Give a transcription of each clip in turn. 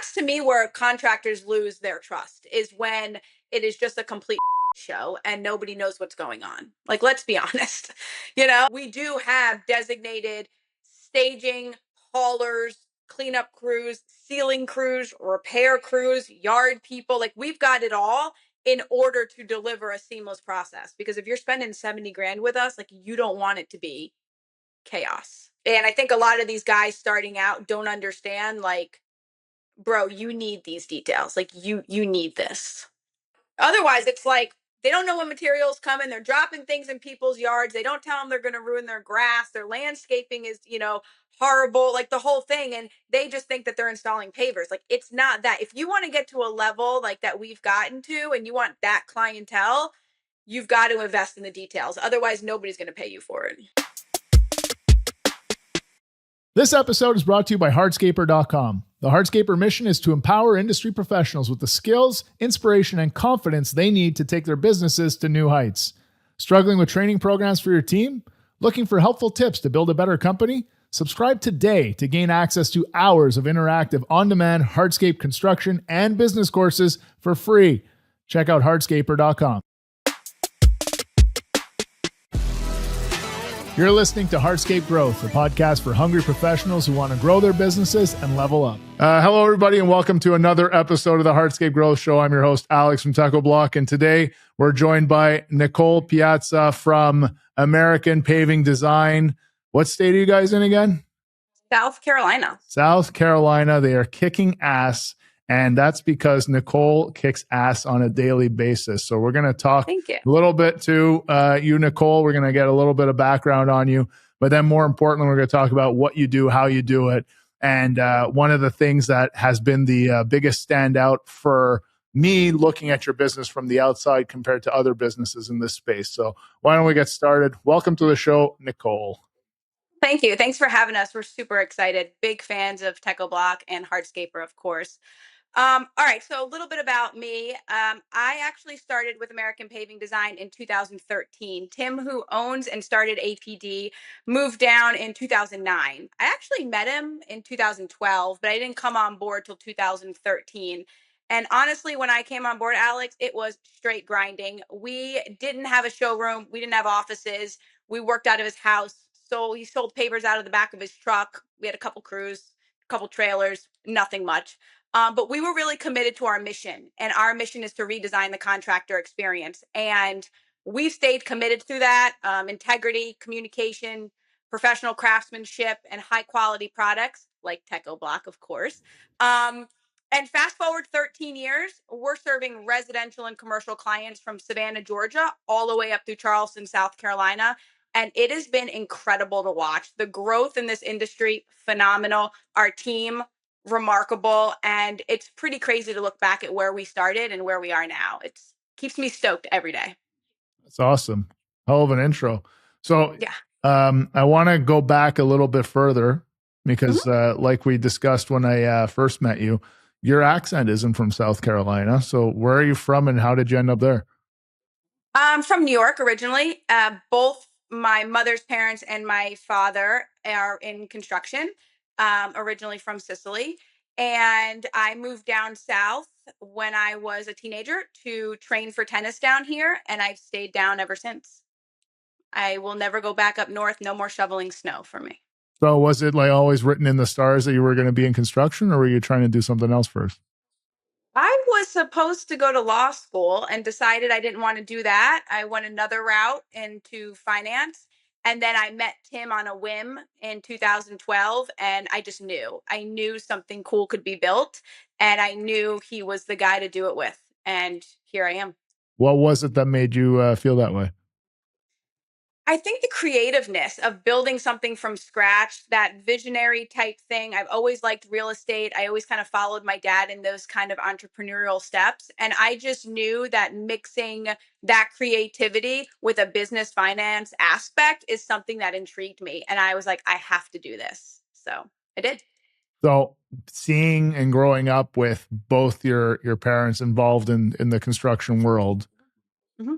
that's to me where contractors lose their trust, is when it is just a complete show and nobody knows what's going on. Like, let's be honest. We do have designated staging, haulers, cleanup crews, sealing crews, repair crews, yard people. Like, we've got it all in order to deliver a seamless process. Because if you're spending 70 grand with us, like, you don't want it to be chaos. And I think a lot of these guys starting out don't understand, like, bro, you need these details. Like, you need this. Otherwise, it's like they don't know when materials come in. They're dropping things in people's yards. They don't tell them they're going to ruin their grass. Their landscaping is, horrible, like the whole thing. And they just think that they're installing pavers. Like, it's not that. If you want to get to a level like that we've gotten to, and you want that clientele, you've got to invest in the details. Otherwise, nobody's going to pay you for it. This episode is brought to you by hardscaper.com. The Hardscaper mission is to empower industry professionals with the skills, inspiration, and confidence they need to take their businesses to new heights. Struggling with training programs for your team? Looking for helpful tips to build a better company? Subscribe today to gain access to hours of interactive on-demand hardscape construction and business courses for free. Check out hardscaper.com. You're listening to Hardscape Growth, a podcast for hungry professionals who want to grow their businesses and level up. Hello, everybody, and welcome to another episode of the Hardscape Growth Show. I'm your host, Alex from Techo Block, and today we're joined by Nicole Piazza from American Paving Design. What state are you guys in again? South Carolina. South Carolina. They are kicking ass. And that's because Nicole kicks ass on a daily basis. So we're going to talk a little bit to you, Nicole. We're going to get a little bit of background on you. But then more importantly, we're going to talk about what you do, how you do it. And one of the things that has been the biggest standout for me looking at your business from the outside compared to other businesses in this space. So why don't we get started? Welcome to the show, Nicole. Thank you. Thanks for having us. We're super excited. Big fans of Techo Block and Hardscaper, of course. All right. So a little bit about me. I actually started with American Paving Design in 2013. Tim, who owns and started APD, moved down in 2009. I actually met him in 2012, but I didn't come on board till 2013. And honestly, when I came on board, Alex, it was straight grinding. We didn't have a showroom. We didn't have offices. We worked out of his house. So he sold pavers out of the back of his truck. We had a couple crews, a couple trailers, nothing much. But we were really committed to our mission, and our mission is to redesign the contractor experience. And we stayed committed to that, integrity, communication, professional craftsmanship, and high quality products like Techo Block, of course. And fast forward 13 years, we're serving residential and commercial clients from Savannah, Georgia, all the way up through Charleston, South Carolina. And it has been incredible to watch. The growth in this industry, phenomenal. Our team, remarkable. And it's pretty crazy to look back at where we started and where we are now. It keeps me stoked every day. That's awesome. Hell of an intro. So I want to go back a little bit further because like we discussed when I first met you, your accent isn't from South Carolina. So where are you from and how did you end up there? I'm from New York originally. Both my mother's parents and my father are in construction. Originally from Sicily. And I moved down south when I was a teenager to train for tennis down here. And I've stayed down ever since. I will never go back up north. No more shoveling snow for me. So was it like always written in the stars that you were going to be in construction, or were you trying to do something else first? I was supposed to go to law school and decided I didn't want to do that. I went another route into finance. And then I met Tim on a whim in 2012, and I just knew. I knew something cool could be built, and I knew he was the guy to do it with. And here I am. What was it that made you feel that way? I think the creativeness of building something from scratch, that visionary type thing. I've always liked real estate. I always kind of followed my dad in those kind of entrepreneurial steps. And I just knew that mixing that creativity with a business finance aspect is something that intrigued me. And I was like, I have to do this. So I did. So seeing and growing up with both your parents involved in the construction world,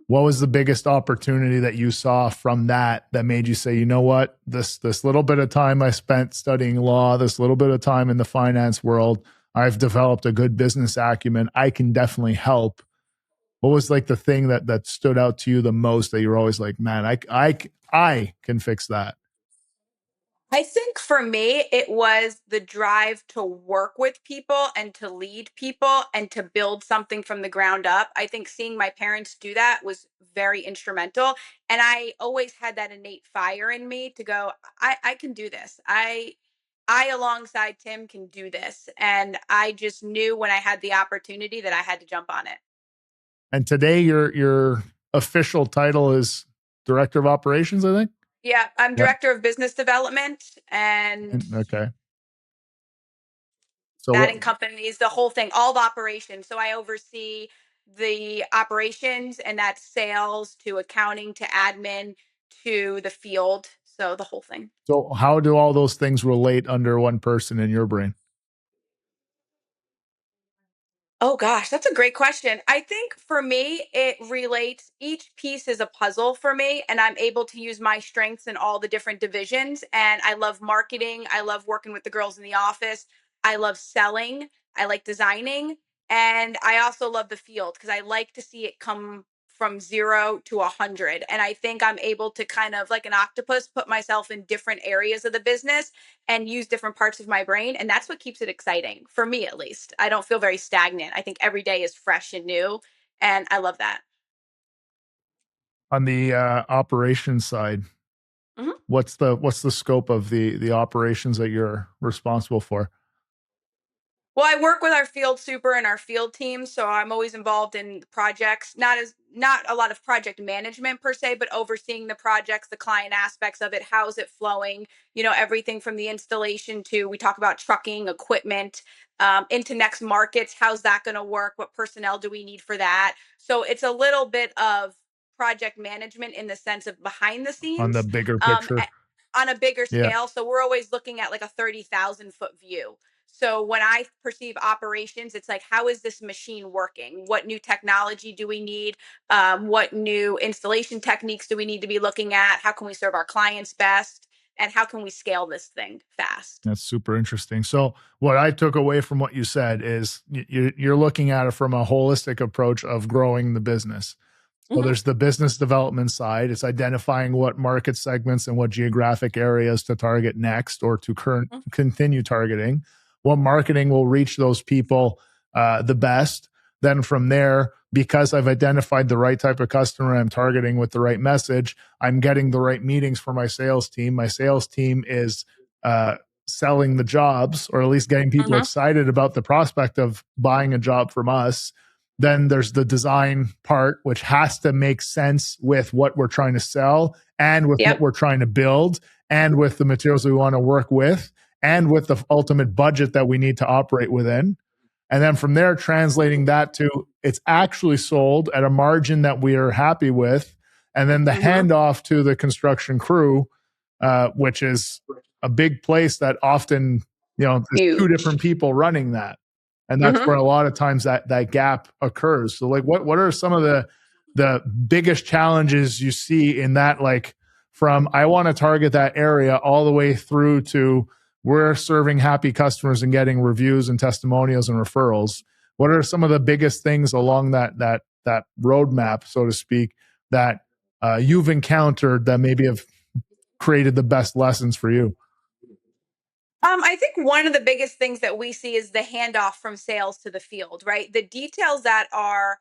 what was the biggest opportunity that you saw from that made you say, you know what, this little bit of time I spent studying law, this little bit of time in the finance world, I've developed a good business acumen. I can definitely help. What was like the thing that stood out to you the most that you're always like, man, I can fix that? I think for me, it was the drive to work with people and to lead people and to build something from the ground up. I think seeing my parents do that was very instrumental. And I always had that innate fire in me to go, I can do this. I alongside Tim can do this. And I just knew when I had the opportunity that I had to jump on it. And today your official title is Director of Operations, I think. Yeah, I'm Yep. Director of Business Development, and Okay. So that what? encompasses the whole thing, all the operations. So I oversee the operations, and that's sales to accounting to admin to the field. So the whole thing. So how do all those things relate under one person in your brain? Oh gosh, that's a great question. I think for me, it relates, each piece is a puzzle for me, and I'm able to use my strengths in all the different divisions. And I love marketing. I love working with the girls in the office. I love selling. I like designing. And I also love the field because I like to see it come from 0 to 100. And I think I'm able to kind of like an octopus put myself in different areas of the business and use different parts of my brain. And that's what keeps it exciting for me, at least. I don't feel very stagnant. I think every day is fresh and new. And I love that. On the operations side, Mhm. what's the scope of the operations that you're responsible for? Well, I work with our field super and our field team, so I'm always involved in projects. Not a lot of project management per se, but overseeing the projects, the client aspects of it, how's it flowing, everything from the installation to we talk about trucking, equipment, into next markets, how's that going to work? What personnel do we need for that? So it's a little bit of project management in the sense of behind the On the scenes, bigger um, picture? a- on a bigger Yeah. scale. So we're always looking at like a 30,000-foot view. So when I perceive operations, it's like, how is this machine working? What new technology do we need? What new installation techniques do we need to be looking at? How can we serve our clients best? And how can we scale this thing fast? That's super interesting. So, what I took away from what you said is you're looking at it from a holistic approach of growing the business. So, Hmm. there's the business development side. It's identifying what market segments and what geographic areas to target next or to continue targeting. What marketing will reach those people the best. Then from there, because I've identified the right type of customer I'm targeting with the right message, I'm getting the right meetings for my sales team. My sales team is uh, selling the jobs, or at least getting people Hmm. excited about the prospect of buying a job from us. Then there's the design part, which has to make sense with what we're trying to sell and with what Yep. we're trying to build and with the materials we want to work with and with the ultimate budget that we need to operate within. And then from there, translating that to it's actually sold at a margin that we are happy with. And then the Hmm. handoff to the construction crew, which is a big place that often, there's two different Huge. people running that. And that's Hmm. where a lot of times that gap occurs. So like what are some of the biggest challenges you see in that, like from I want to target that area all the way through to we're serving happy customers and getting reviews and testimonials and referrals? What are some of the biggest things along that roadmap, so to speak, that you've encountered that maybe have created the best lessons for you? I think one of the biggest things that we see is the handoff from sales to the field, right? The details that are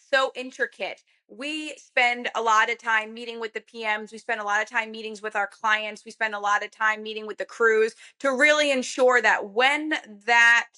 so intricate. We spend a lot of time meeting with the PMs. We spend a lot of time meetings with our clients. We spend a lot of time meeting with the crews to really ensure that when that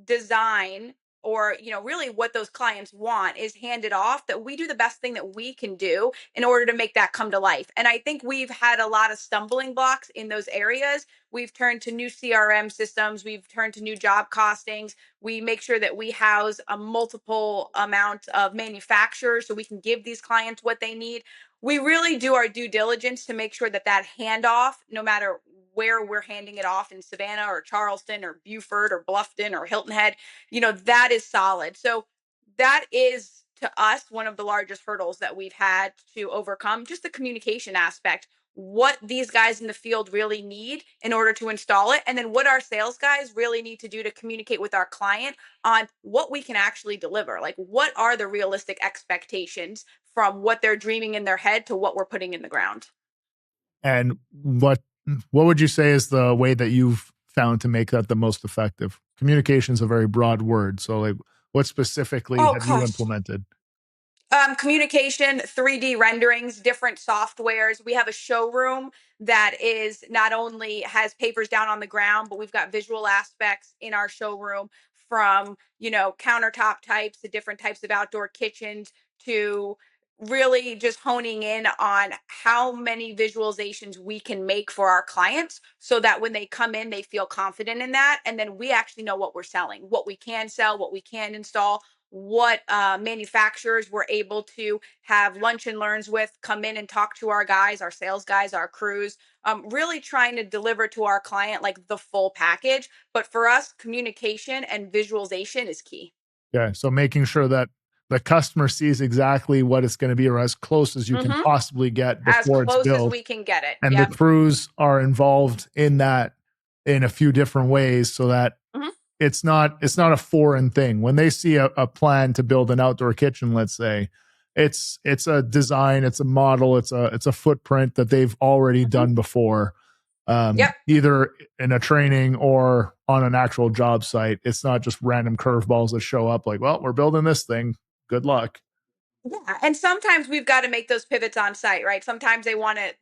design or really what those clients want is handed off, that we do the best thing that we can do in order to make that come to life. And I think we've had a lot of stumbling blocks in those areas. We've turned to new CRM systems, we've turned to new job costings. We make sure that we house a multiple amount of manufacturers so we can give these clients what they need. We really do our due diligence to make sure that that handoff, no matter where we're handing it off in Savannah or Charleston or Beaufort or Bluffton or Hilton Head, that is solid. So that is to us one of the largest hurdles that we've had to overcome, just the communication aspect. what these guys in the field really need in order to install it, and then what our sales guys really need to do to communicate with our client on what we can actually deliver. Like, what are the realistic expectations from what they're dreaming in their head to what we're putting in the ground? And what would you say is the way that you've found to make that the most effective? Communication is a very broad word. So like what specifically Oh have you gosh. implemented? Communication, 3D renderings, different softwares. We have a showroom that is not only has papers down on the ground, but we've got visual aspects in our showroom, from, countertop types to different types of outdoor kitchens, to really just honing in on how many visualizations we can make for our clients so that when they come in, they feel confident in that. And then we actually know what we're selling, what we can sell, what we can install, what manufacturers we're able to have lunch and learns with, come in and talk to our guys, our sales guys, our crews, really trying to deliver to our client like the full package. But for us, communication and visualization is key. Yeah. So making sure that the customer sees exactly what it's going to be or as close as you can Hmm. possibly get As before it's close as built. we can get it. And the Yep. crews are involved in that in a few different ways so that Hmm. it's not a foreign thing. When they see a plan to build an outdoor kitchen, let's say, it's a design, it's a model, it's a footprint that they've already Hmm. done before, Yep. either in a training or on an actual job site. It's not just random curveballs that show up like, well, we're building this thing. Good luck. Yeah, and sometimes we've got to make those pivots on site, right? Sometimes they want it,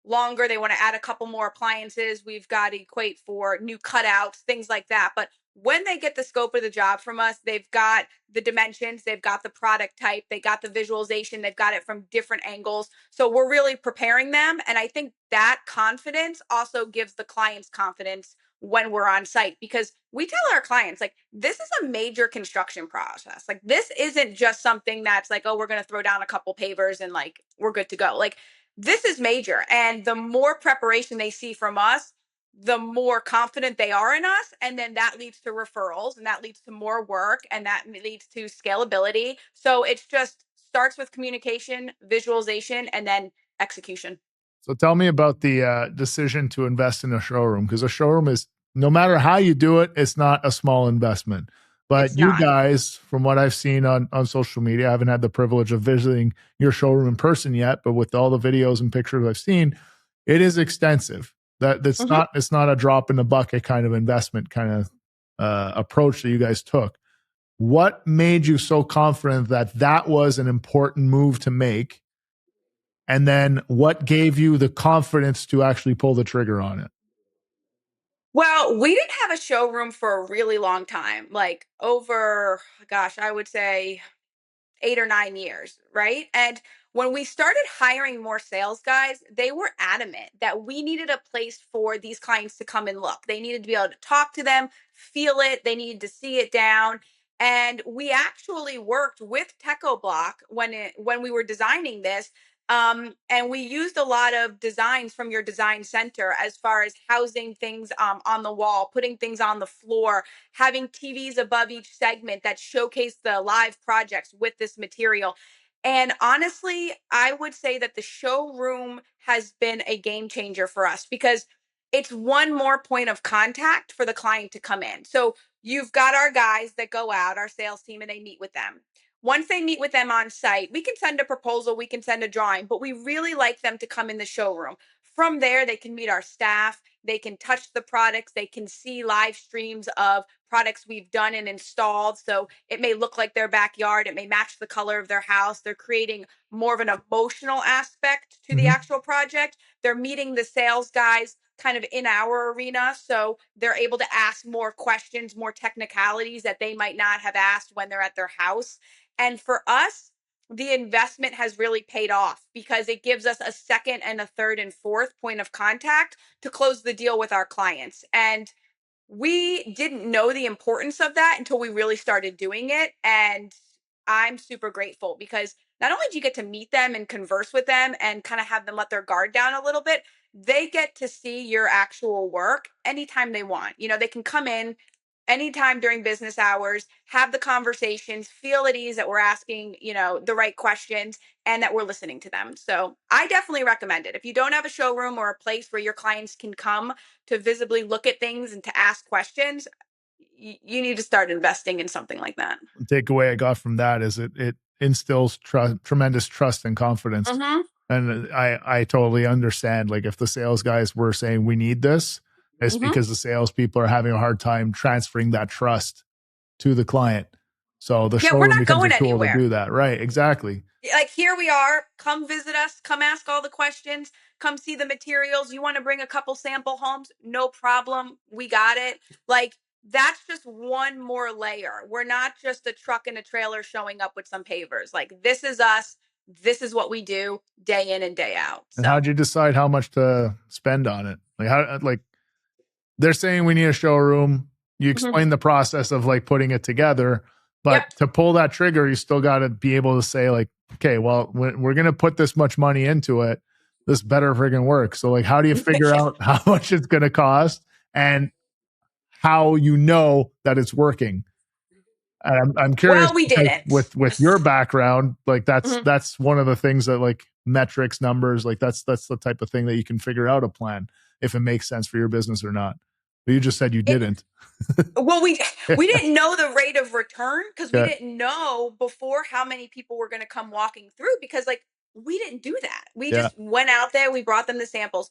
longer. They want to add a couple more appliances. We've got to equate for new cutouts, things like that. But when they get the scope of the job from us, they've got the dimensions, they've got the product type, they got the visualization, they've got it from different angles. So we're really preparing them. And I think that confidence also gives the clients confidence when we're on site, because we tell our clients, like, this is a major construction process. Like, this isn't just something that's like, oh, we're going to throw down a couple pavers and like we're good to go. Like, this is major, and the more preparation they see from us, the more confident they are in us, and then that leads to referrals, and that leads to more work, and that leads to scalability. So it's just starts with communication, visualization, and then execution. So tell me about the decision to invest in a showroom, because a showroom is, no matter how you do it, it's not a small investment. But It's you not. guys, from what I've seen on social media, I haven't had the privilege of visiting your showroom in person yet, but with all the videos and pictures I've seen, it is extensive. That's Mhm. not a drop in the bucket kind of investment kind of approach that you guys took. What made you so confident that that was an important move to make? And then what gave you the confidence to actually pull the trigger on it? Well, we didn't have a showroom for a really long time, like over, gosh, I would say 8 or 9 years, right? And when we started hiring more sales guys, they were adamant that we needed a place for these clients to come and look. They needed to be able to talk to them, feel it, they needed to see it down. And we actually worked with Techo Block when we were designing this. And we used a lot of designs from your design center as far as housing things on the wall, putting things on the floor, having TVs above each segment that showcase the live projects with this material. And honestly, I would say that the showroom has been a game changer for us, because it's one more point of contact for the client to come in. So you've got our guys that go out, our sales team, and they meet with them. Once they meet with them on site, we can send a proposal, we can send a drawing, but we really like them to come in the showroom. From there, they can meet our staff, they can touch the products, they can see live streams of products we've done and installed. So it may look like their backyard, it may match the color of their house. They're creating more of an emotional aspect to the Mhm. actual project. They're meeting the sales guys kind of in our arena. So they're able to ask more questions, more technicalities that they might not have asked when they're at their house. And for us, the investment has really paid off, because it gives us a second and a third and fourth point of contact to close the deal with our clients. And we didn't know the importance of that until we really started doing it. And I'm super grateful, because not only do you get to meet them and converse with them and kind of have them let their guard down a little bit, they get to see your actual work anytime they want. They can come in. anytime during business hours, have the conversations, feel at ease that we're asking, the right questions and that we're listening to them. So I definitely recommend it. If you don't have a showroom or a place where your clients can come to visibly look at things and to ask questions, you need to start investing in something like that. The takeaway I got from that is it instills tremendous trust and confidence. Mm-hmm. And I totally understand. Like if the sales guys were saying we need this, it's because the salespeople are having a hard time transferring that trust to the client. So the we're showroom not becomes a going tool to anywhere. do that. Right. Exactly. Like here we are, come visit us, come ask all the questions, come see the materials. You want to bring a couple sample homes? No problem. We got it. Like that's just one more layer. We're not just a truck and a trailer showing up with some pavers. Like this is us. This is what we do day in and day out. And how'd you decide how much to spend on it? Like they're saying we need a showroom. You explain the process of like putting it together, but to pull that trigger, you still got to be able to say like, okay, well, we're going to put this much money into it. This better friggin' work. So like, how do you figure out how much it's going to cost and how you know that it's working? And I'm curious. Well, we didn't. With your background, like that's one of the things that like metrics, numbers, like that's the type of thing that you can figure out a plan if it makes sense for your business or not. But you just said you didn't. Well, we didn't know the rate of return because we didn't know before how many people were going to come walking through because like we didn't do that. We just went out there, we brought them the samples.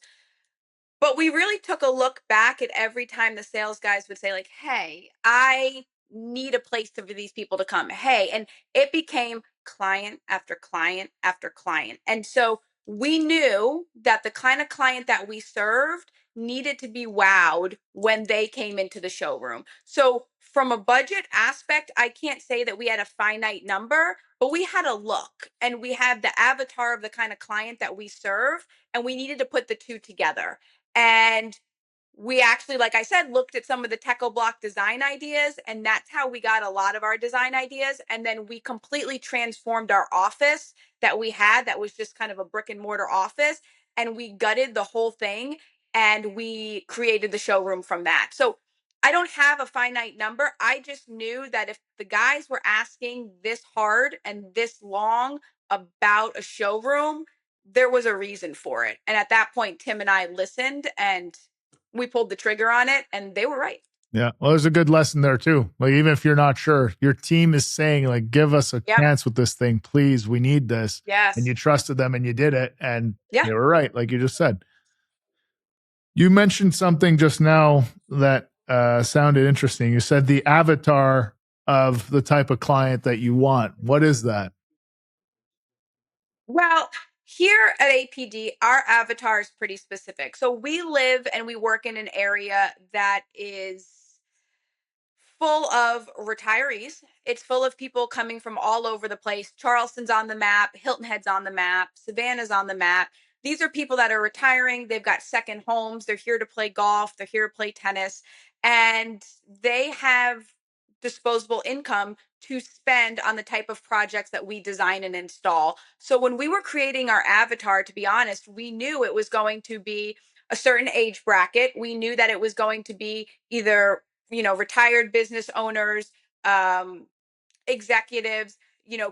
But we really took a look back at every time the sales guys would say like, "Hey, I need a place for these people to come." Hey, and it became client after client after client. And so we knew that the kind of client that we served needed to be wowed when they came into the showroom. So from a budget aspect, I can't say that we had a finite number, but we had a look and we had the avatar of the kind of client that we serve, and we needed to put the two together. And we actually, like I said, looked at some of the Techo Block design ideas, and that's how we got a lot of our design ideas. And then we completely transformed our office that we had, that was just kind of a brick and mortar office, and we gutted the whole thing and we created the showroom from that. So I don't have a finite number. I just knew that if the guys were asking this hard and this long about a showroom, there was a reason for it. And at that point, Tim and I listened and we pulled the trigger on it, and they were right. Yeah. Well, there's a good lesson there too. Like, even if you're not sure, your team is saying like, give us a chance with this thing, please. We need this. Yes. And you trusted them and you did it. And they were right. Like you just said. You mentioned something just now that sounded interesting. You said the avatar of the type of client that you want. What is that? Well, here at APD, our avatar is pretty specific. So we live and we work in an area that is full of retirees. It's full of people coming from all over the place. Charleston's on the map, Hilton Head's on the map, Savannah's on the map. These are people that are retiring. They've got second homes. They're here to play golf. They're here to play tennis. And they have disposable income to spend on the type of projects that we design and install. So when we were creating our avatar, to be honest, we knew it was going to be a certain age bracket. We knew that it was going to be either retired business owners, executives,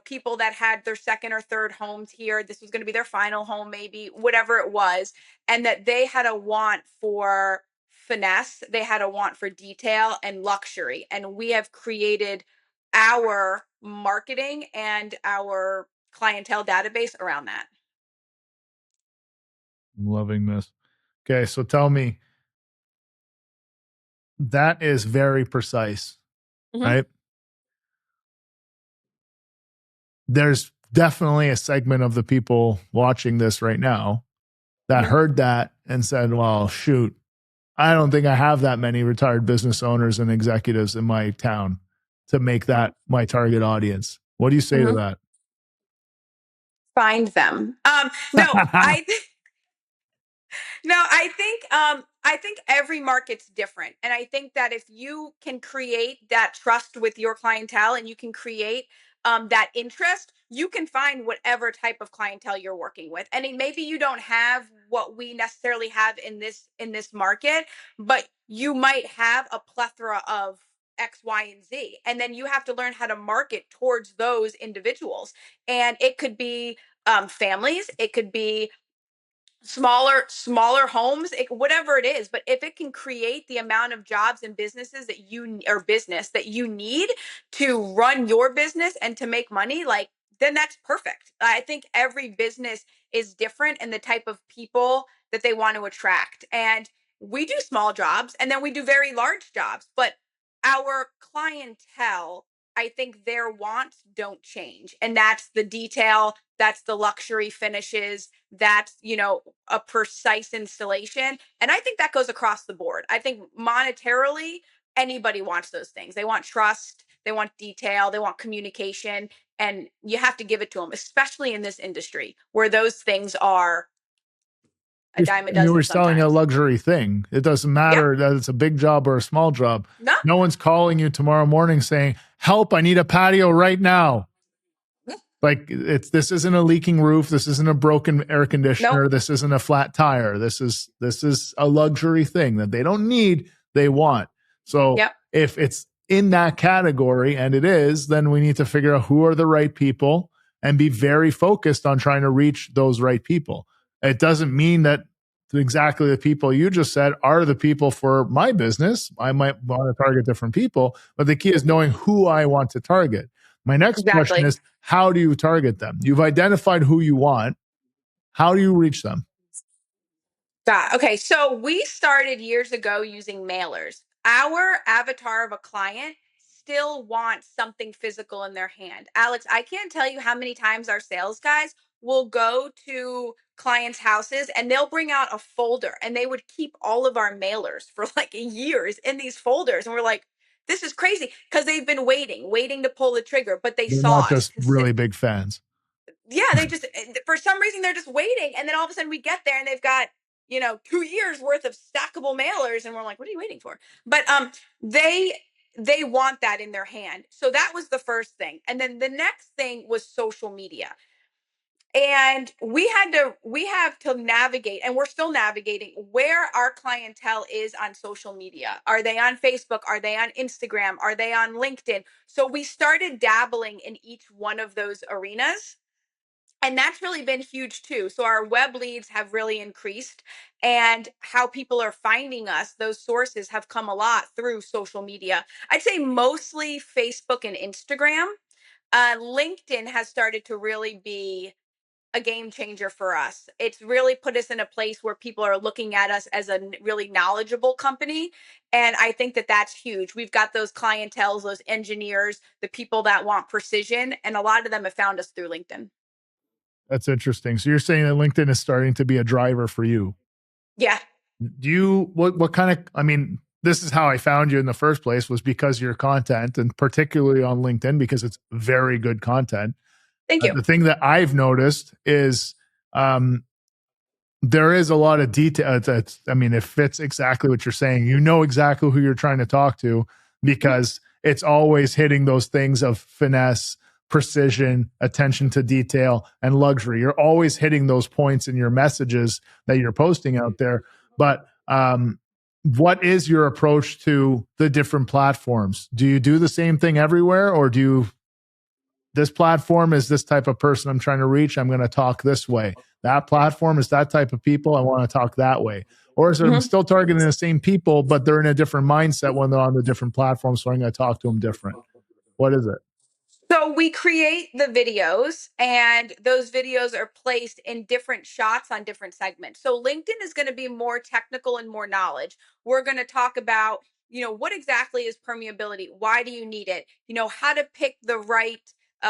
people that had their second or third homes here. This was going to be their final home, maybe, whatever it was. And that they had a want for finesse, they had a want for detail and luxury. And we have created our marketing and our clientele database around that. I'm loving this. Okay, so tell me, that is very precise, right? There's definitely a segment of the people watching this right now that heard that and said, well, shoot, I don't think I have that many retired business owners and executives in my town to make that my target audience. What do you say to that? Find them. No, I think every market's different. And I think that if you can create that trust with your clientele and you can create that interest, you can find whatever type of clientele you're working with. And maybe you don't have what we necessarily have in this market, but you might have a plethora of X, Y, and Z. And then you have to learn how to market towards those individuals. And it could be families, it could be smaller homes, whatever it is. But if it can create the amount of jobs and businesses that you or business that you need to run your business and to make money, like, then that's perfect. I think every business is different in the type of people that they want to attract. And we do small jobs and then we do very large jobs, but our clientele, I think their wants don't change. And that's the detail, that's the luxury finishes, that's, a precise installation. And I think that goes across the board. I think monetarily, anybody wants those things. They want trust, they want detail, they want communication, and you have to give it to them, especially in this industry where those things are a dime a You were dozen selling a sometimes. luxury thing. It doesn't Yep. matter that it's a big job or a small job. No. No one's calling you tomorrow morning saying, help, I need a patio right now. Like this isn't a leaking roof. This isn't a broken air conditioner. Nope. This isn't a flat tire. This is a luxury thing that they don't need, they want. So Yep. if it's in that category, and it is, then we need to figure out who are the right people and be very focused on trying to reach those right people. It doesn't mean that exactly the people you just said are the people for my business. I might want to target different people, but the key is knowing who I want to target. My next question is, how do you target them? You've identified who you want. How do you reach them? Okay, so we started years ago using mailers. Our avatar of a client still wants something physical in their hand. Alex, I can't tell you how many times our sales guys will go to clients' houses and they'll bring out a folder and they would keep all of our mailers for like years in these folders. And we're like, this is crazy because they've been waiting to pull the trigger, but they They're saw not us just really big fans. Yeah, they just for some reason they're just waiting, and then all of a sudden we get there and they've got 2 years worth of stackable mailers, and we're like, what are you waiting for? But they want that in their hand. So that was the first thing, and then the next thing was social media. And we have to navigate, and we're still navigating where our clientele is on social media. Are they on Facebook? Are they on Instagram? Are they on LinkedIn? So we started dabbling in each one of those arenas, and that's really been huge too. So our web leads have really increased, and how people are finding us, those sources have come a lot through social media. I'd say mostly Facebook and Instagram. LinkedIn has started to really be a game changer for us. It's really put us in a place where people are looking at us as a really knowledgeable company. And I think that that's huge. We've got those clientels, those engineers, the people that want precision, and a lot of them have found us through LinkedIn. That's interesting. So you're saying that LinkedIn is starting to be a driver for you. Yeah. Do you, what kind of, I mean, this is how I found you in the first place, was because of your content, and particularly on LinkedIn because it's very good content. Thank you. The thing that I've noticed is there is a lot of detail. It fits exactly what you're saying. You know exactly who you're trying to talk to because it's always hitting those things of finesse, precision, attention to detail, and luxury. You're always hitting those points in your messages that you're posting out there. But what is your approach to the different platforms? Do you do the same thing everywhere, or do you, this platform is this type of person I'm trying to reach, I'm going to talk this way. That platform is that type of people, I want to talk that way. Or is it still targeting the same people, but they're in a different mindset when they're on the different platforms, so I'm going to talk to them different? What is it? So we create the videos, and those videos are placed in different shots on different segments. So LinkedIn is going to be more technical and more knowledge. We're going to talk about, what exactly is permeability? Why do you need it? How to pick the right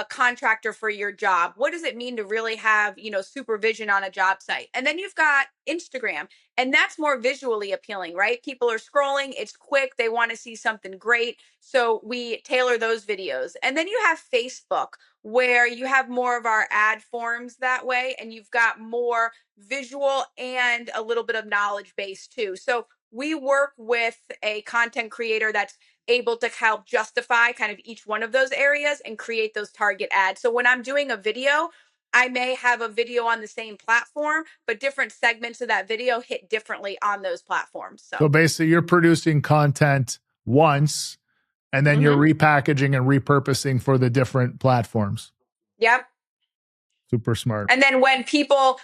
contractor for your job. What does it mean to really have, supervision on a job site? And then you've got Instagram, and that's more visually appealing, right? People are scrolling, it's quick, they want to see something great. So we tailor those videos. And then you have Facebook, where you have more of our ad forms that way, and you've got more visual and a little bit of knowledge base too. So we work with a content creator that's able to help justify kind of each one of those areas and create those target ads. So when I'm doing a video, I may have a video on the same platform, but different segments of that video hit differently on those platforms. So basically, you're producing content once, and then you're repackaging and repurposing for the different platforms. Yep. Super smart. And then when people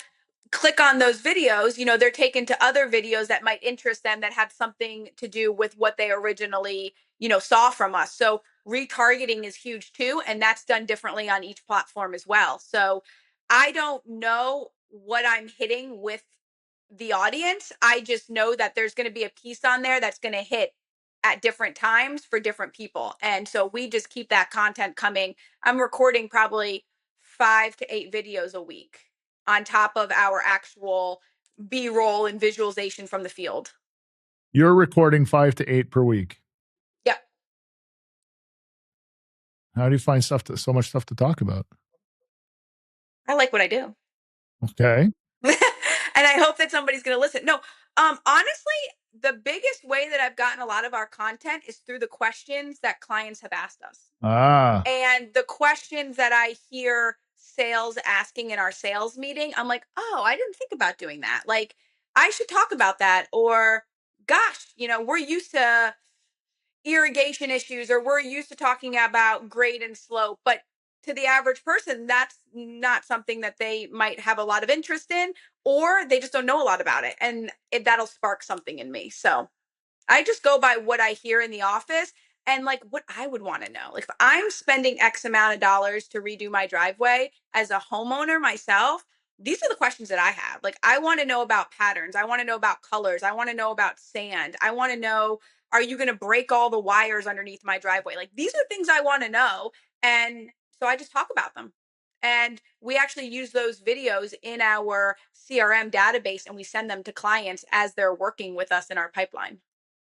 click on those videos, you know, they're taken to other videos that might interest them that have something to do with what they originally, you know, saw from us. So retargeting is huge too. And that's done differently on each platform as well. So I don't know what I'm hitting with the audience. I just know that there's going to be a piece on there that's going to hit at different times for different people. And so we just keep that content coming. I'm recording probably 5 to 8 videos a week on top of our actual B-roll and visualization from the field. You're recording 5 to 8 per week. Yep. How do you find so much stuff to talk about? I like what I do. Okay. And I hope that somebody's going to listen. No, honestly, the biggest way that I've gotten a lot of our content is through the questions that clients have asked us. And the questions that I hear sales asking in our sales meeting, I'm like, oh, I didn't think about doing that. Like, I should talk about that. Or, gosh, you know, we're used to irrigation issues, or we're used to talking about grade and slope, but to the average person, that's not something that they might have a lot of interest in, or they just don't know a lot about it. And that'll spark something in me. So I just go by what I hear in the office and like what I would want to know. Like if I'm spending X amount of dollars to redo my driveway as a homeowner myself, these are the questions that I have. Like I want to know about patterns. I want to know about colors. I want to know about sand. I want to know, are you going to break all the wires underneath my driveway? Like these are things I want to know. And so I just talk about them. And we actually use those videos in our CRM database and we send them to clients as they're working with us in our pipeline.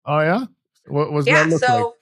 Oh yeah? What was that look like?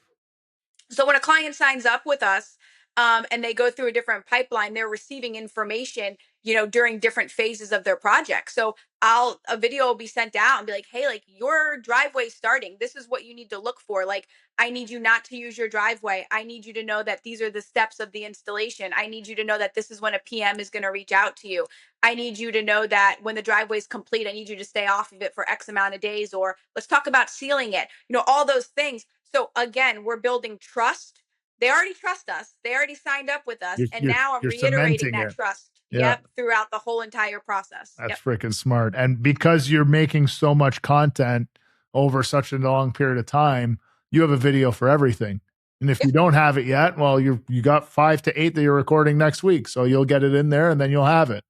So when a client signs up with us, and they go through a different pipeline, they're receiving information, you know, during different phases of their project. So a video will be sent out and be like, hey, like your driveway starting, this is what you need to look for. Like, I need you not to use your driveway. I need you to know that these are the steps of the installation. I need you to know that this is when a PM is going to reach out to you. I need you to know that when the driveway is complete, I need you to stay off of it for X amount of days, or let's talk about sealing it, you know, all those things. So again, we're building trust. They already trust us. They already signed up with us. And now I'm reiterating that trust. Yep. Throughout the whole entire process. That's freaking smart. And because you're making so much content over such a long period of time, you have a video for everything. And if you don't have it yet, well, you got 5 to 8 that you're recording next week. So you'll get it in there and then you'll have it.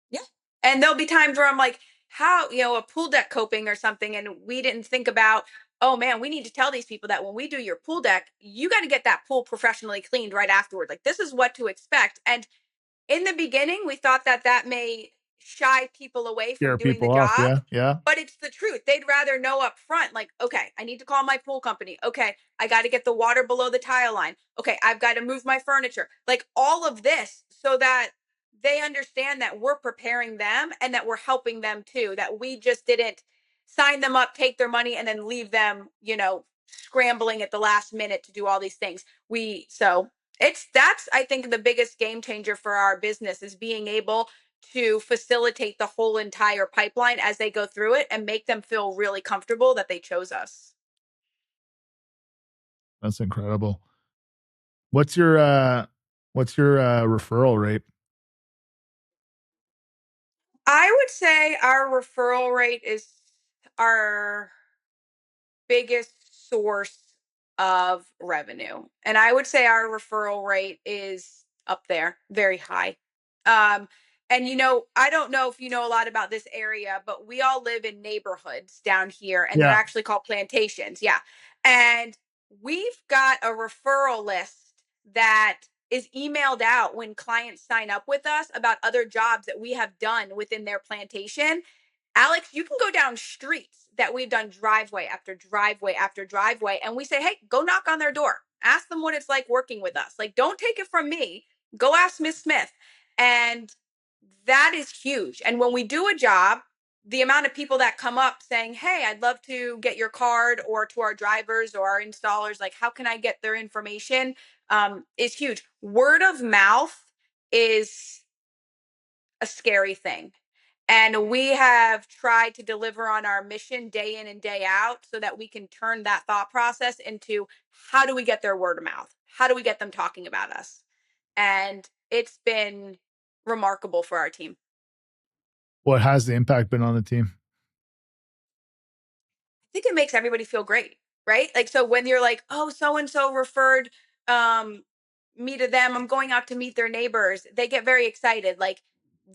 Yeah. And there'll be times where I'm like, how, you know, a pool deck coping or something. And we didn't think about, oh man, we need to tell these people that when we do your pool deck, you got to get that pool professionally cleaned right afterward. Like this is what to expect. And in the beginning, we thought that that may shy people away from doing the job. Yeah, yeah. But it's the truth. They'd rather know up front, like, okay, I need to call my pool company. Okay, I got to get the water below the tile line. Okay, I've got to move my furniture. Like all of this so that they understand that we're preparing them and that we're helping them too, that we just didn't sign them up, take their money, and then leave them, you know, scrambling at the last minute to do all these things. That's I think the biggest game changer for our business is being able to facilitate the whole entire pipeline as they go through it and make them feel really comfortable that they chose us. That's incredible. What's your referral rate? I would say our referral rate is our biggest source of revenue. And I would say our referral rate is up there, very high. And you know, I don't know if you know a lot about this area, but we all live in neighborhoods down here, and they're actually called plantations. Yeah. And we've got a referral list that is emailed out when clients sign up with us about other jobs that we have done within their plantation. Alex, you can go down streets that we've done driveway after driveway after driveway, and we say, hey, go knock on their door. Ask them what it's like working with us. Like, don't take it from me. Go ask Miss Smith. And that is huge. And when we do a job, the amount of people that come up saying, hey, I'd love to get your card, or to our drivers or our installers, like, how can I get their information, is huge. Word of mouth is a scary thing. And we have tried to deliver on our mission day in and day out so that we can turn that thought process into how do we get their word of mouth? How do we get them talking about us? And it's been remarkable for our team. What has the impact been on the team? I think it makes everybody feel great, right? Like, so when you're like, oh, so and so referred me to them, I'm going out to meet their neighbors, they get very excited. Like,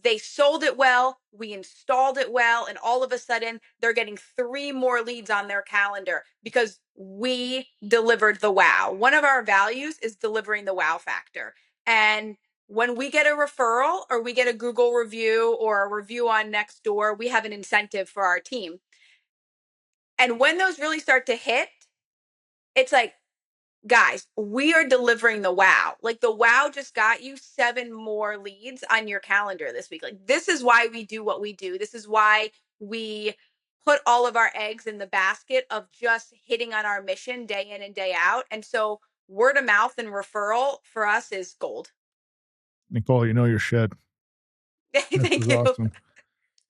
they sold it well, we installed it well, and all of a sudden they're getting 3 more leads on their calendar because we delivered the wow. One of our values is delivering the wow factor. And when we get a referral or we get a Google review or a review on Nextdoor, we have an incentive for our team. And when those really start to hit, it's like, guys, we are delivering the wow. Like, the wow just got you 7 more leads on your calendar this week. Like, this is why we do what we do. This is why we put all of our eggs in the basket of just hitting on our mission day in and day out. And so word of mouth and referral for us is gold. Nicole, you know your shit. Thank you. Awesome.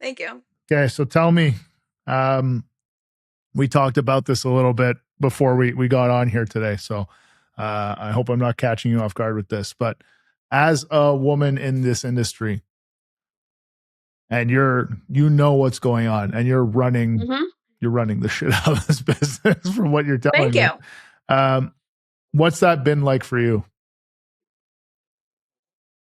Thank you. Okay, so tell me, we talked about this a little bit before we got on here today. So I hope I'm not catching you off guard with this, but as a woman in this industry, and you know what's going on, and you're running the shit out of this business from what you're telling me. Thank you. What's that been like for you?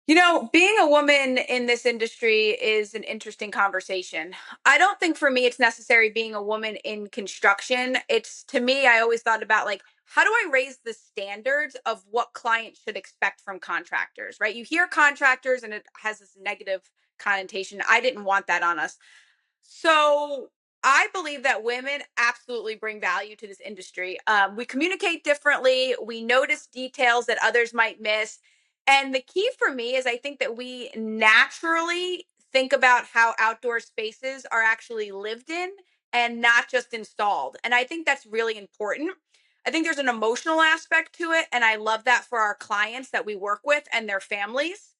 You know, being a woman in this industry is an interesting conversation. I don't think for me it's necessary being a woman in construction. It's, to me, I always thought about, like, how do I raise the standards of what clients should expect from contractors, right? You hear contractors and it has this negative connotation. I didn't want that on us. So I believe that women absolutely bring value to this industry. We communicate differently, we notice details that others might miss. And the key for me is I think that we naturally think about how outdoor spaces are actually lived in and not just installed. And I think that's really important. I think there's an emotional aspect to it. And I love that for our clients that we work with and their families.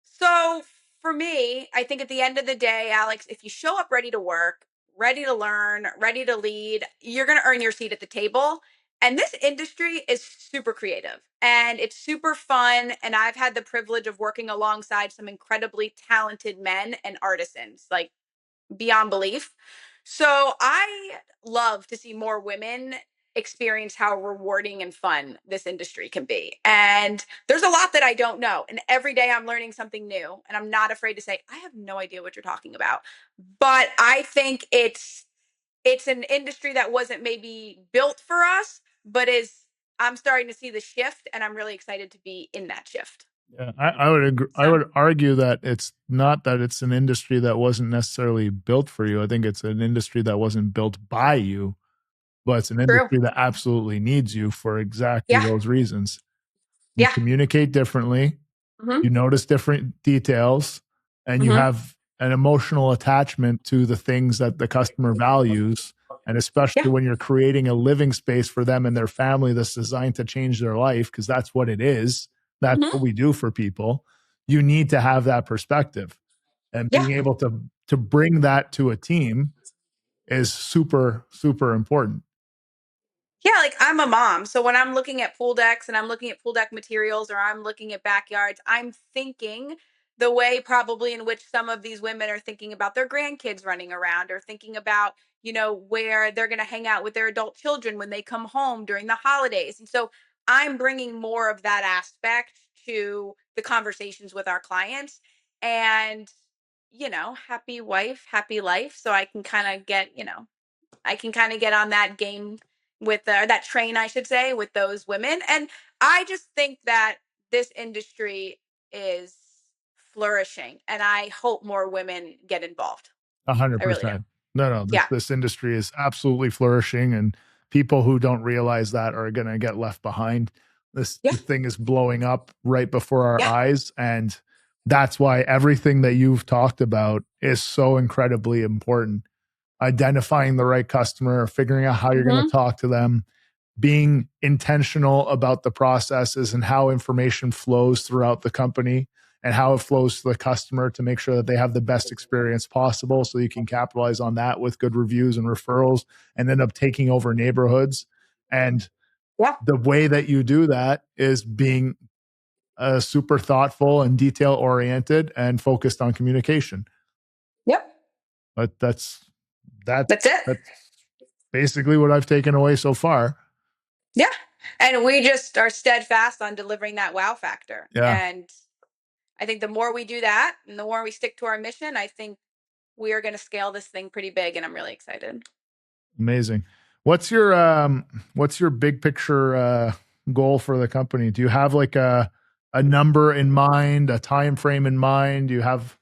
So for me, I think at the end of the day, Alex, if you show up ready to work, ready to learn, ready to lead, you're going to earn your seat at the table. And this industry is super creative and it's super fun. And I've had the privilege of working alongside some incredibly talented men and artisans, like, beyond belief. So I love to see more women experience how rewarding and fun this industry can be. And there's a lot that I don't know. And every day I'm learning something new. And I'm not afraid to say, I have no idea what you're talking about. But I think it's an industry that wasn't maybe built for us, but is, I'm starting to see the shift and I'm really excited to be in that shift. Yeah, I would agree. I would argue that it's not that it's an industry that wasn't necessarily built for you. I think it's an industry that wasn't built by you, but it's an industry that absolutely needs you for exactly those reasons. You communicate differently, you notice different details, and you have an emotional attachment to the things that the customer values. And especially when you're creating a living space for them and their family that's designed to change their life, because that's what it is. That's what we do for people. You need to have that perspective, and being able to bring that to a team is super, super important. Yeah, like, I'm a mom. So when I'm looking at pool decks and I'm looking at pool deck materials or I'm looking at backyards, I'm thinking the way probably in which some of these women are thinking about their grandkids running around or thinking about, where they're going to hang out with their adult children when they come home during the holidays. And so I'm bringing more of that aspect to the conversations with our clients. And, happy wife, happy life. So I can kind of get on that game with that train, I should say, with those women. And I just think that this industry is flourishing, and I hope more women get involved. 100%. No, this industry is absolutely flourishing, and people who don't realize that are going to get left behind. This thing is blowing up right before our eyes, and that's why everything that you've talked about is so incredibly important. Identifying the right customer, figuring out how you're going to talk to them, being intentional about the processes and how information flows throughout the company, and how it flows to the customer to make sure that they have the best experience possible, so you can capitalize on that with good reviews and referrals and end up taking over neighborhoods. And the way that you do that is being super thoughtful and detail oriented and focused on communication. Yep. But that's it. That's basically what I've taken away so far. Yeah. And we just are steadfast on delivering that wow factor. Yeah. And I think the more we do that and the more we stick to our mission, I think we are going to scale this thing pretty big, and I'm really excited. Amazing. What's your big picture goal for the company? Do you have like a number in mind, a time frame in mind? Do you have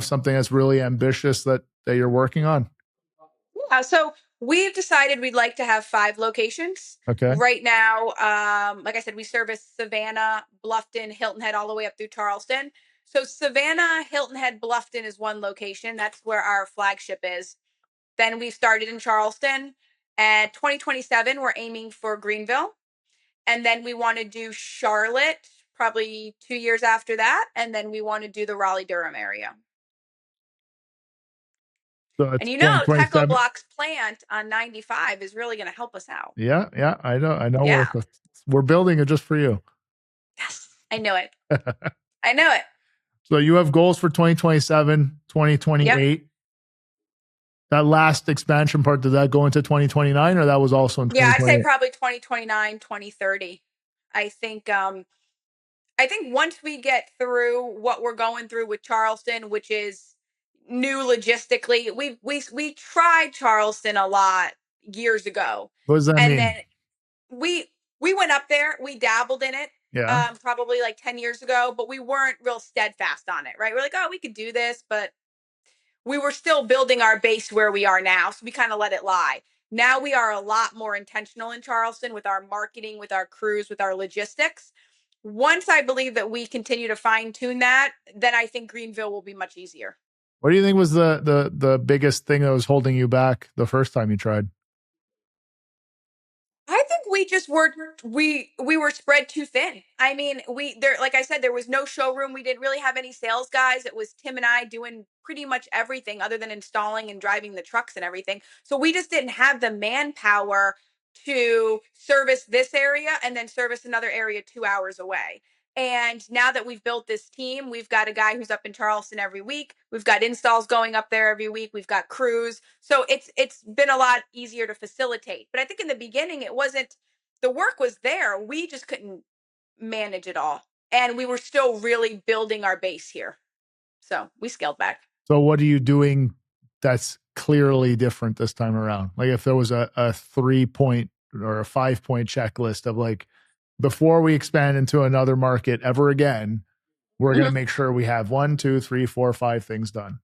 something that's really ambitious that you're working on? Yeah, so we've decided we'd like to have 5 locations. Okay. Right now, like I said, we service Savannah, Bluffton, Hilton Head, all the way up through Charleston. So Savannah, Hilton Head, Bluffton is one location. That's where our flagship is. Then we started in Charleston. And 2027, we're aiming for Greenville. And then we want to do Charlotte probably 2 years after that. And then we want to do the Raleigh-Durham area. So and Techo Block's plant on 95 is really going to help us out. Yeah, I know. Yeah. We're building it just for you. Yes, I know it. I know it. So you have goals for 2027, 2028. Yep. That last expansion part, did that go into 2029, or that was also in 2028? Yeah, I'd say probably 2029, 2030. I think once we get through what we're going through with Charleston, which is new logistically, we tried Charleston a lot years ago. What does that mean? And then we went up there, we dabbled in it. Yeah. Probably like 10 years ago, but we weren't real steadfast on it, right? We're like, oh, we could do this, but we were still building our base where we are now. So we kind of let it lie. Now we are a lot more intentional in Charleston with our marketing, with our crews, with our logistics. Once I believe that we continue to fine tune that, then I think Greenville will be much easier. What do you think was the biggest thing that was holding you back the first time you tried? I think we just were spread too thin. I mean, like I said, there was no showroom. We didn't really have any sales guys. It was Tim and I doing pretty much everything other than installing and driving the trucks and everything. So we just didn't have the manpower to service this area and then service another area 2 hours away. And now that we've built this team, we've got a guy who's up in Charleston every week. We've got installs going up there every week. We've got crews. So it's been a lot easier to facilitate. But I think in the beginning, the work was there. We just couldn't manage it all. And we were still really building our base here. So we scaled back. So what are you doing that's clearly different this time around? Like if there was a 3-point or a 5-point checklist of like, before we expand into another market ever again, we're going to make sure we have 1, 2, 3, 4, 5 things done.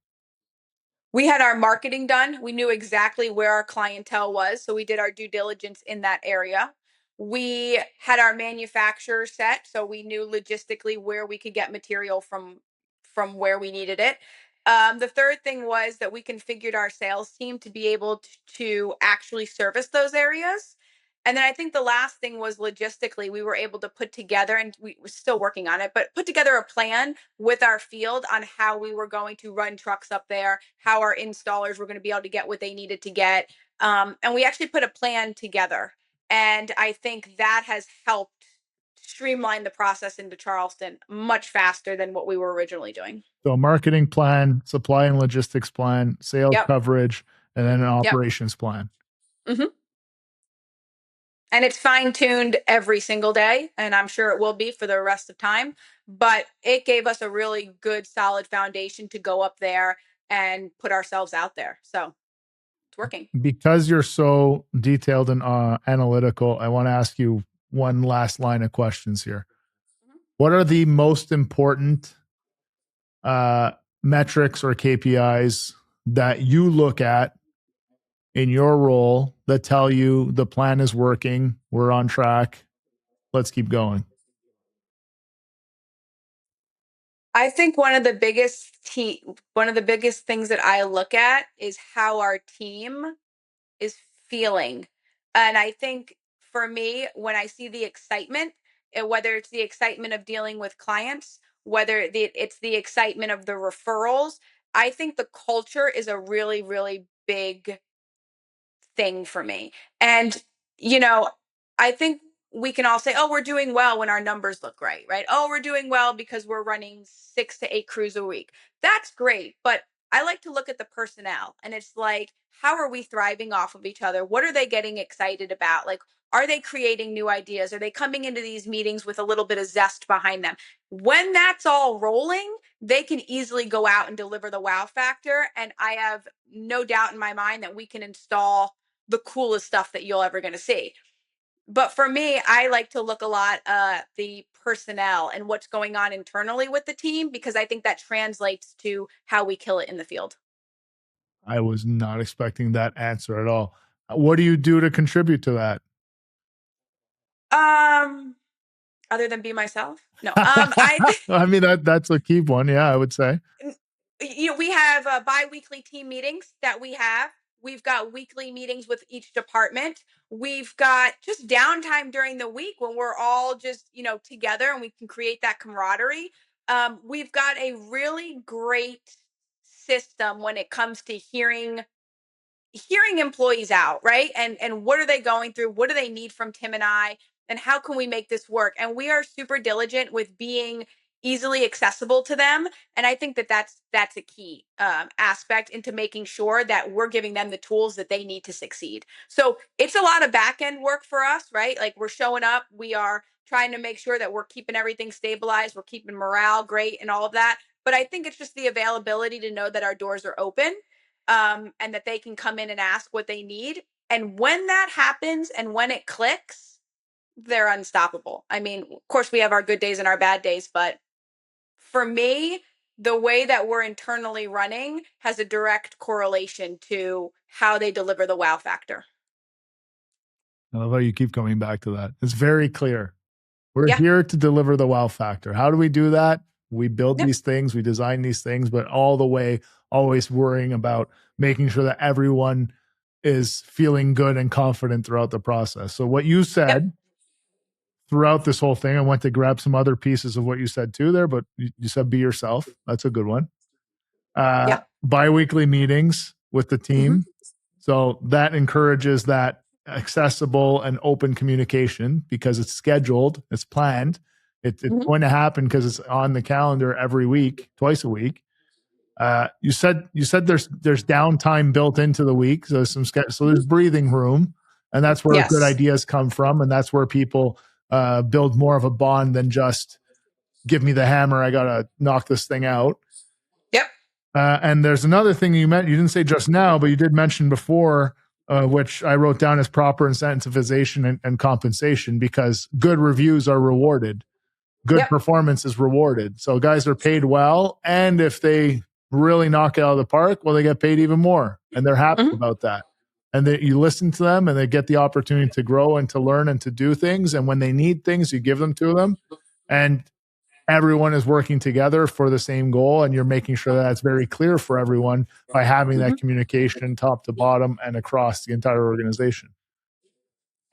We had our marketing done. We knew exactly where our clientele was. So we did our due diligence in that area. We had our manufacturer set. So we knew logistically where we could get material from where we needed it. The third thing was that we configured our sales team to be able to actually service those areas. And then I think the last thing was logistically, we were able to put together, and we were still working on it, but put together a plan with our field on how we were going to run trucks up there, how our installers were going to be able to get what they needed to get. And we actually put a plan together. And I think that has helped streamline the process into Charleston much faster than what we were originally doing. So marketing plan, supply and logistics plan, sales coverage, and then an operations plan. Mm-hmm. And it's fine-tuned every single day, and I'm sure it will be for the rest of time. But it gave us a really good, solid foundation to go up there and put ourselves out there. So it's working. Because you're so detailed and analytical, I want to ask you one last line of questions here. Mm-hmm. What are the most important metrics or KPIs that you look at in your role that tell you the plan is working, we're on track, let's keep going? I think one of the biggest things that I look at is how our team is feeling. And I think for me, when I see the excitement, whether it's the excitement of dealing with clients whether it's the excitement of the referrals. I think the culture is a really, really big thing for me. And, you know, I think we can all say, oh, we're doing well when our numbers look great, right? Oh, we're doing well because we're running 6 to 8 crews a week. That's great. But I like to look at the personnel, and it's like, how are we thriving off of each other? What are they getting excited about? Like, are they creating new ideas? Are they coming into these meetings with a little bit of zest behind them? When that's all rolling, they can easily go out and deliver the wow factor. And I have no doubt in my mind that we can install the coolest stuff that you'll ever going to see. But for me, I like to look a lot the personnel and what's going on internally with the team, because I think that translates to how we kill it in the field. I was not expecting that answer at all. What do you do to contribute to that? Other than be myself? No. I mean, that's a key one. Yeah, I would say. We have bi-weekly team meetings that we have. We've got weekly meetings with each department. We've got just downtime during the week when we're all just, together, and we can create that camaraderie. We've got a really great system when it comes to hearing employees out, right? And what are they going through? What do they need from Tim and I? And how can we make this work? And we are super diligent with being easily accessible to them. And I think that that's a key aspect into making sure that we're giving them the tools that they need to succeed. So it's a lot of back end work for us, right? Like, we're showing up, we are trying to make sure that we're keeping everything stabilized, we're keeping morale great, and all of that. But I think it's just the availability to know that our doors are open, and that they can come in and ask what they need. And when that happens and when it clicks, they're unstoppable. I mean, of course, we have our good days and our bad days, but for me, the way that we're internally running has a direct correlation to how they deliver the wow factor. I love how you keep coming back to that. It's very clear. We're Yeah. here to deliver the wow factor. How do we do that? We build Yep. these things, we design these things, but all the way always worrying about making sure that everyone is feeling good and confident throughout the process. So what you Yep. said throughout this whole thing, I went to grab some other pieces of what you said too there, but you said be yourself. That's a good one. Yeah. Bi-weekly meetings with the Mm-hmm. team. So that encourages that accessible and open communication because it's scheduled, it's planned. It's Mm-hmm. going to happen because it's on the calendar every week, twice a week. You said there's downtime built into the week, so so there's breathing room, and that's where good Yes. ideas come from, and that's where people build more of a bond than just give me the hammer, I gotta knock this thing out. Yep. And there's another thing you didn't say just now, but you did mention before, which I wrote down as proper incentivization and compensation, because good reviews are rewarded. Good Yep. performance is rewarded. So guys are paid well. And if they really knock it out of the park, well, they get paid even more. And they're happy Mm-hmm. about that. And you listen to them and they get the opportunity to grow and to learn and to do things. And when they need things, you give them to them. And everyone is working together for the same goal, and you're making sure that that's very clear for everyone by having Mm-hmm. that communication top to bottom and across the entire organization.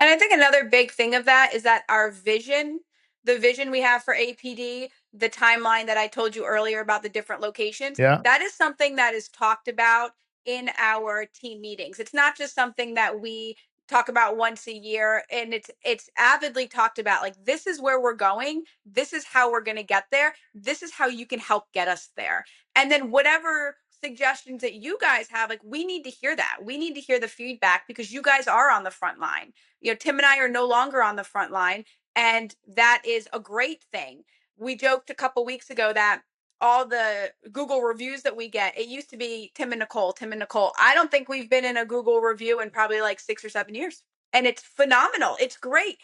And I think another big thing of that is that our vision, the vision we have for APD, the timeline that I told you earlier about the different locations, Yeah. that is something that is talked about in our team meetings. It's not just something that we talk about once a year, and it's avidly talked about. Like, this is where we're going, this is how we're going to get there, this is how you can help get us there. And then whatever suggestions that you guys have, like, we need to hear that. We need to hear the feedback, because you guys are on the front line. Tim and I are no longer on the front line, and that is a great thing. We joked a couple weeks ago that all the Google reviews that we get, it used to be Tim and Nicole, Tim and Nicole. I don't think we've been in a Google review in probably like 6 or 7 years. And it's phenomenal. It's great.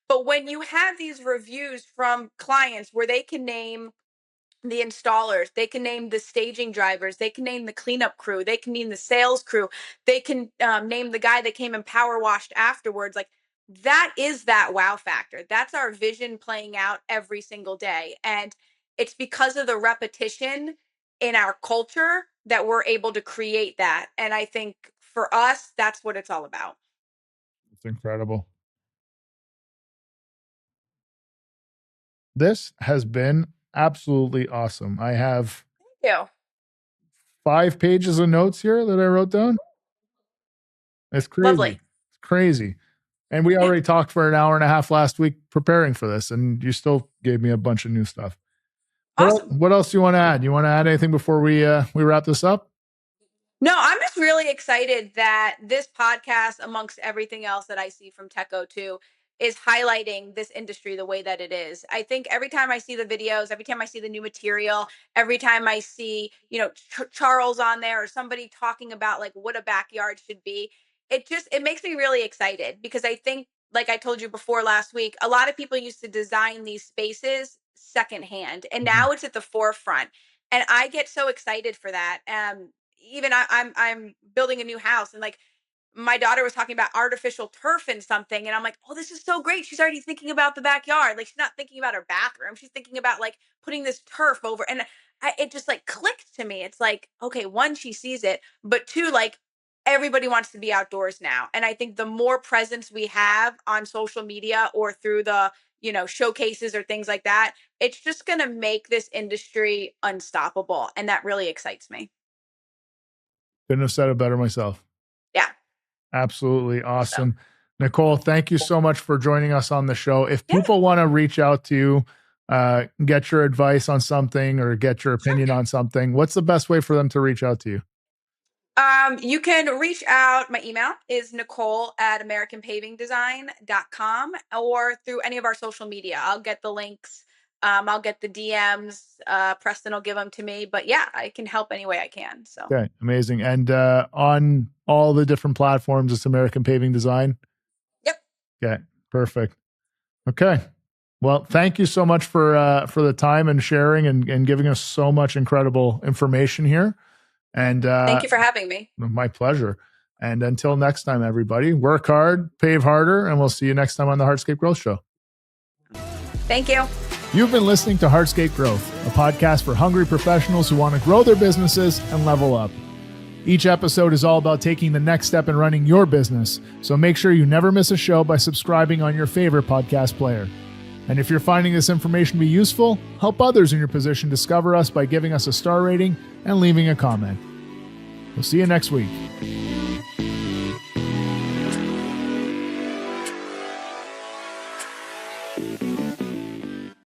But when you have these reviews from clients where they can name the installers, they can name the staging drivers, they can name the cleanup crew, they can name the sales crew, they can name the guy that came and power washed afterwards. Like, that is that wow factor. That's our vision playing out every single day. And it's because of the repetition in our culture that we're able to create that. And I think for us, that's what it's all about. It's incredible. This has been absolutely awesome. I have Thank you. 5 pages of notes here that I wrote down. It's crazy. Lovely. It's crazy. And we already talked for an hour and a half last week preparing for this, and you still gave me a bunch of new stuff. Awesome. What else do you want to add? You want to add anything before we wrap this up? No, I'm just really excited that this podcast, amongst everything else that I see from Techo2, is highlighting this industry the way that it is. I think every time I see the videos, every time I see the new material, every time I see, Charles on there or somebody talking about like what a backyard should be, it makes me really excited because I think, like I told you before last week, a lot of people used to design these spaces secondhand, and now it's at the forefront. And I get so excited for that. Even I'm building a new house, and like my daughter was talking about artificial turf and something, and I'm like, oh, this is so great. She's already thinking about the backyard. Like she's not thinking about her bathroom. She's thinking about like putting this turf over. And it just like clicked to me. It's like, okay, one, she sees it, but two, like everybody wants to be outdoors now. And I think the more presence we have on social media or through the showcases or things like that, it's just going to make this industry unstoppable. And that really excites me. Couldn't have said it better myself. Yeah. Absolutely awesome. So, Nicole, thank you so much for joining us on the show. If people want to reach out to you, get your advice on something or get your opinion on something, what's the best way for them to reach out to you? You can reach out. My email is nicole@americanpavingdesign.com or through any of our social media. I'll get the links. I'll get the DMs. Preston will give them to me. But yeah, I can help any way I can. So okay, amazing. And on all the different platforms, it's American Paving Design. Yep. Okay, perfect. Okay. Well, thank you so much for the time and sharing and giving us so much incredible information here. And thank you for having me. My pleasure. And until next time, everybody, work hard, pave harder, and we'll see you next time on the Hardscape Growth Show. Thank you. You've been listening to Hardscape Growth, a podcast for hungry professionals who want to grow their businesses and level up. Each episode is all about taking the next step in running your business, so make sure you never miss a show by subscribing on your favorite podcast player. And if you're finding this information to be useful, help others in your position discover us by giving us a star rating and leaving a comment. We'll see you next week.